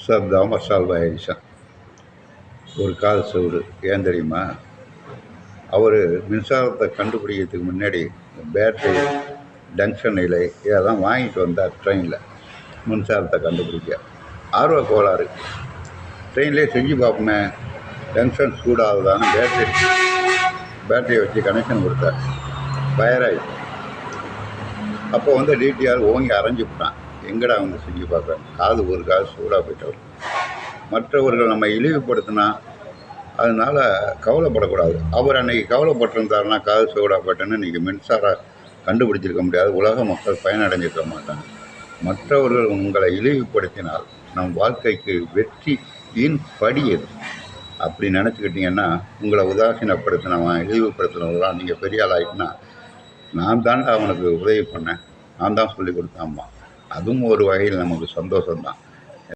Sir Thomas Alva Edison ஒரு கால் செவுரு. ஏன் தெரியுமா? அவர் மின்சாரத்தை கண்டுபிடிக்கிறதுக்கு முன்னாடி பேட்டரி, டங்ஷன் நிலை இதெல்லாம் வாங்கிட்டு வந்தார் ட்ரெயினில். மின்சாரத்தை கண்டுபிடிக்க ஆர்வ கோளாறு. ட்ரெயின்லேயே செஞ்சு பார்ப்போமே, டங்ஷன் சூடாகுதான்னு பேட்டரியை வச்சு கனெக்ஷன் கொடுத்தார். ஃபயர் ஆகிடுச்சு. அப்போ டிடிஆர் ஓங்கி அரைஞ்சிவிட்டான். எங்கடா வந்து செஞ்சு பார்க்குறேன், காது ஒரு காது சூடாக போயிட்டவர். மற்றவர்கள் நம்ம இழிவுபடுத்தினா அதனால் கவலைப்படக்கூடாது. அவர் அன்றைக்கி கவலைப்பட்டிருந்தாருன்னா காது சூடாகப்பட்டேன்னு இன்றைக்கி மின்சாரம் கண்டுபிடிச்சிருக்க முடியாது, உலக மக்கள் பயனடைஞ்சிருக்க மாட்டாங்க. மற்றவர்கள் உங்களை இழிவுபடுத்தினால் நம் வாழ்க்கைக்கு வெற்றியின் படி எது அப்படி நினச்சிக்கிட்டிங்கன்னா, உங்களை உதாசீனப்படுத்தினவன் இழிவுபடுத்தினவங்களாம் நீங்கள் பெரிய ஆள் ஆகிட்டுனா, நான் தாண்டா அவனுக்கு உதவி பண்ணேன், நான் தான் சொல்லி கொடுத்தாம்மா, அதுவும் ஒரு வகையில் நமக்கு சந்தோஷம்தான்.